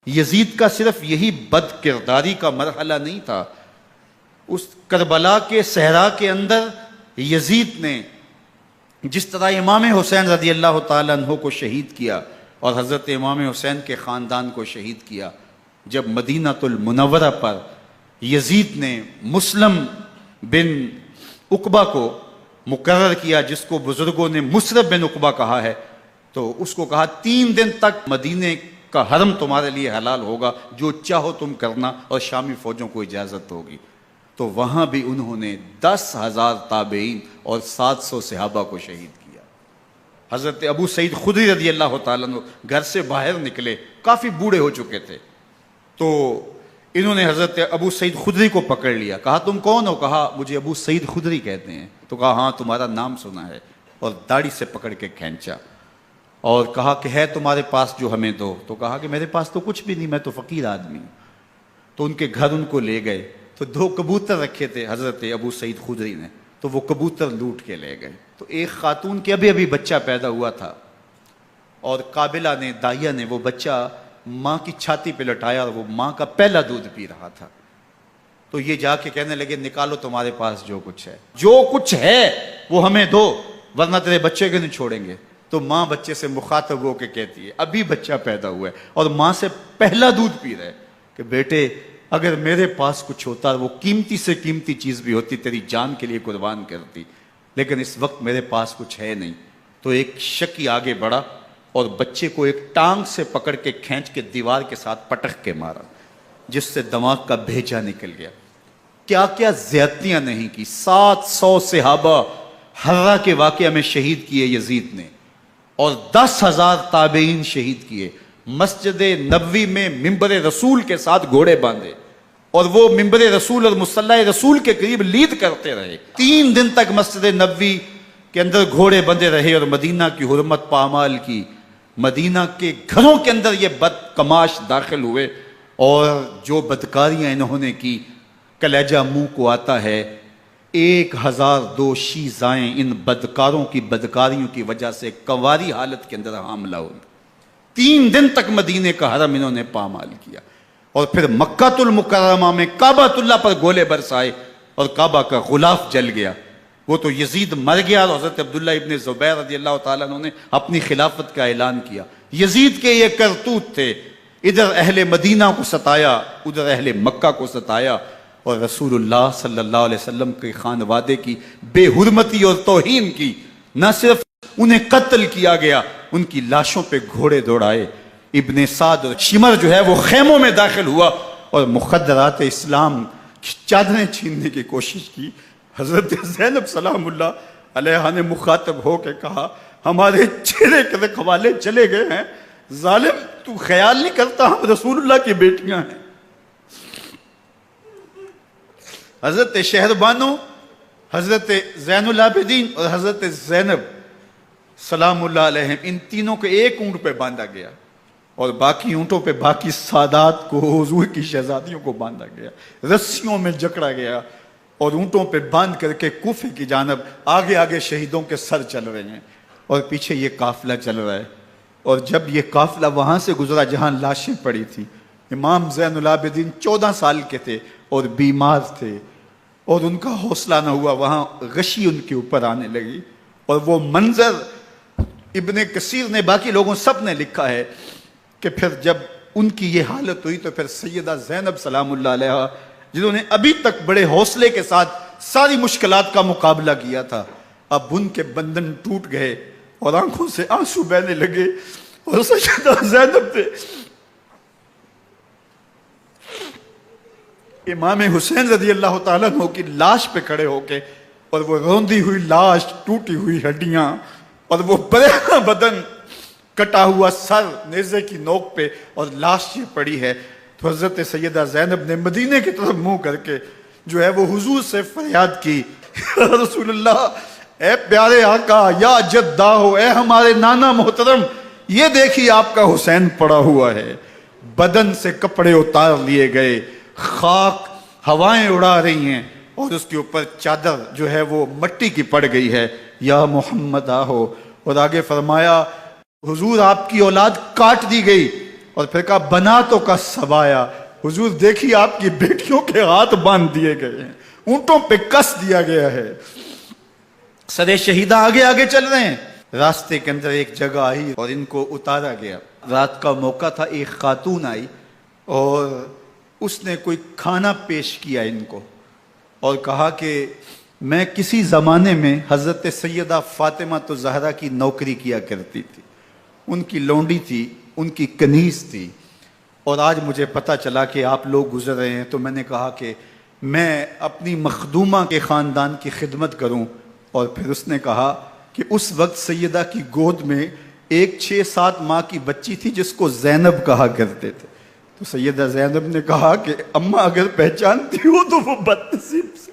یزید کا صرف یہی بد کرداری کا مرحلہ نہیں تھا، اس کربلا کے صحرا کے اندر یزید نے جس طرح امام حسین رضی اللہ تعالیٰ عنہ کو شہید کیا اور حضرت امام حسین کے خاندان کو شہید کیا، جب مدینہ المنورہ پر یزید نے مسلم بن عقبہ کو مقرر کیا، جس کو بزرگوں نے مصرف بن عقبہ کہا ہے، تو اس کو کہا 3 دن تک مدینے کا حرم تمہارے لیے حلال ہوگا، جو چاہو تم کرنا، اور شامی فوجوں کو اجازت ہوگی۔ تو وہاں بھی انہوں نے 10,000 تابعین اور 700 صحابہ کو شہید کیا۔ حضرت ابو سعید خدری رضی اللہ تعالیٰ عنہ گھر سے باہر نکلے، کافی بوڑھے ہو چکے تھے، تو انہوں نے حضرت ابو سعید خدری کو پکڑ لیا، کہا تم کون ہو؟ کہا مجھے ابو سعید خدری کہتے ہیں۔ تو کہا ہاں تمہارا نام سنا ہے، اور داڑھی سے پکڑ کے کھینچا اور کہا کہ ہے تمہارے پاس جو ہمیں دو؟ تو کہا کہ میرے پاس تو کچھ بھی نہیں، میں تو فقیر آدمی ہوں۔ تو ان کے گھر ان کو لے گئے، تو 2 کبوتر رکھے تھے حضرت ابو سعید خدری نے، تو وہ کبوتر لوٹ کے لے گئے۔ تو ایک خاتون کے ابھی بچہ پیدا ہوا تھا، اور قابلہ نے، دائیا نے، وہ بچہ ماں کی چھاتی پہ لٹایا، اور وہ ماں کا پہلا دودھ پی رہا تھا۔ تو یہ جا کے کہنے لگے نکالو تمہارے پاس جو کچھ ہے، جو کچھ ہے وہ ہمیں دو، ورنہ تیرے بچے کو نہیں چھوڑیں گے۔ تو ماں بچے سے مخاطب ہو کے کہتی ہے، ابھی بچہ پیدا ہوا ہے اور ماں سے پہلا دودھ پی رہے، کہ بیٹے اگر میرے پاس کچھ ہوتا، وہ قیمتی سے قیمتی چیز بھی ہوتی، تیری جان کے لیے قربان کرتی، لیکن اس وقت میرے پاس کچھ ہے نہیں۔ تو ایک شکی آگے بڑھا اور بچے کو ایک ٹانگ سے پکڑ کے کھینچ کے دیوار کے ساتھ پٹک کے مارا، جس سے دماغ کا بھیجا نکل گیا۔ کیا کیا زیادتیاں نہیں کی۔ 700 صحابہ حرہ کے واقعہ میں شہید کیے یزید نے، اور 10,000 تابعین شہید کیے۔ مسجد نبوی میں ممبر رسول کے ساتھ گھوڑے باندھے، اور وہ ممبر رسول اور مصلی رسول کے قریب لید کرتے رہے۔ 3 دن تک مسجد نبوی کے اندر گھوڑے بندھے رہے، اور مدینہ کی حرمت پامال کی۔ مدینہ کے گھروں کے اندر یہ بد کماش داخل ہوئے، اور جو بدکاریاں انہوں نے کی، کلیجہ منہ کو آتا ہے۔ 1002 شیزائیں ان بدکاروں کی بدکاریوں کی وجہ سے کنواری حالت کے اندر حاملہ ہوئی۔ 3 دن تک مدینے کا حرم انہوں نے پامال کیا، اور پھر مکہ المکرمہ میں کعبہ اللہ پر گولے برسائے، اور کعبہ کا غلاف جل گیا۔ وہ تو یزید مر گیا، اور حضرت عبداللہ ابن زبیر رضی اللہ تعالیٰ عنہ نے اپنی خلافت کا اعلان کیا۔ یزید کے یہ کرتوت تھے، ادھر اہل مدینہ کو ستایا، ادھر اہل مکہ کو ستایا، اور رسول اللہ صلی اللہ علیہ وسلم کے خانوادے کی بے حرمتی اور توہین کی۔ نہ صرف انہیں قتل کیا گیا، ان کی لاشوں پہ گھوڑے دوڑائے۔ ابن سعد اور شمر جو ہے وہ خیموں میں داخل ہوا، اور مخدرات اسلام کی چادریں چھیننے کی کوشش کی۔ حضرت زینب سلام اللہ علیہ نے مخاطب ہو کے کہا ہمارے چہرے کے رکھوالے چلے گئے ہیں، ظالم تو خیال نہیں کرتا ہم رسول اللہ کی بیٹیاں ہیں۔ حضرت شہربانو، حضرت زین العابدین اور حضرت زینب سلام اللہ علیہ، ان تینوں کو ایک اونٹ پہ باندھا گیا، اور باقی اونٹوں پہ باقی سادات کو، حضور کی شہزادیوں کو باندھا گیا، رسیوں میں جکڑا گیا، اور اونٹوں پہ باندھ کر کے کوفے کی جانب آگے آگے شہیدوں کے سر چل رہے ہیں، اور پیچھے یہ قافلہ چل رہا ہے۔ اور جب یہ قافلہ وہاں سے گزرا جہاں لاشیں پڑی تھیں، امام زین العابدین 14 سال کے تھے اور بیمار تھے، اور ان کا حوصلہ نہ ہوا، وہاں غشی ان کے اوپر آنے لگی۔ اور وہ منظر ابن کثیر نے، باقی لوگوں سب نے لکھا ہے کہ پھر جب ان کی یہ حالت ہوئی تو پھر سیدہ زینب سلام اللہ علیہ، جنہوں نے ابھی تک بڑے حوصلے کے ساتھ ساری مشکلات کا مقابلہ کیا تھا، اب ان کے بندھن ٹوٹ گئے اور آنکھوں سے آنسو بہنے لگے، اور سیدہ زینب نے امام حسین رضی اللہ تعالیٰ عنہ کی لاش پہ کھڑے ہو کے، اور وہ روندی ہوئی لاش، ٹوٹی ہوئی ہڈیاں، اور وہ برینا بدن، کٹا ہوا سر نیزے کی نوک پہ، اور لاش یہ پڑی ہے، تو حضرت سیدہ زینب نے مدینے کی طرف منہ کر کے جو ہے وہ حضور سے فریاد کی، یا رسول اللہ، اے پیارے آقا، یا جدہ ہو، اے ہمارے نانا محترم، یہ دیکھیے آپ کا حسین پڑا ہوا ہے۔ بدن سے کپڑے اتار لیے گئے، خاک ہوائیں اڑا رہی ہیں، اور اس کے اوپر چادر جو ہے وہ مٹی کی پڑ گئی ہے، یا محمد آہو۔ اور آگے فرمایا حضور آپ کی اولاد کاٹ دی گئی، اور پھر کہا بناتوں کا سبایا، حضور دیکھیے آپ کی بیٹیوں کے ہاتھ باندھ دیے گئے ہیں، اونٹوں پہ کس دیا گیا ہے، سرے شہیدہ آگے آگے چل رہے ہیں۔ راستے کے اندر ایک جگہ آئی اور ان کو اتارا گیا، رات کا موقع تھا، ایک خاتون آئی اور اس نے کوئی کھانا پیش کیا ان کو اور کہا کہ میں کسی زمانے میں حضرت سیدہ فاطمہ تو زہرا کی نوکری کیا کرتی تھی، ان کی لونڈی تھی، ان کی کنیز تھی، اور آج مجھے پتہ چلا کہ آپ لوگ گزر رہے ہیں تو میں نے کہا کہ میں اپنی مخدومہ کے خاندان کی خدمت کروں۔ اور پھر اس نے کہا کہ اس وقت سیدہ کی گود میں ایک 6-7 ماہ کی بچی تھی جس کو زینب کہا کرتے تھے، تو سیدہ زینب نے کہا کہ اماں اگر پہچانتی ہو تو وہ بد نصیب سے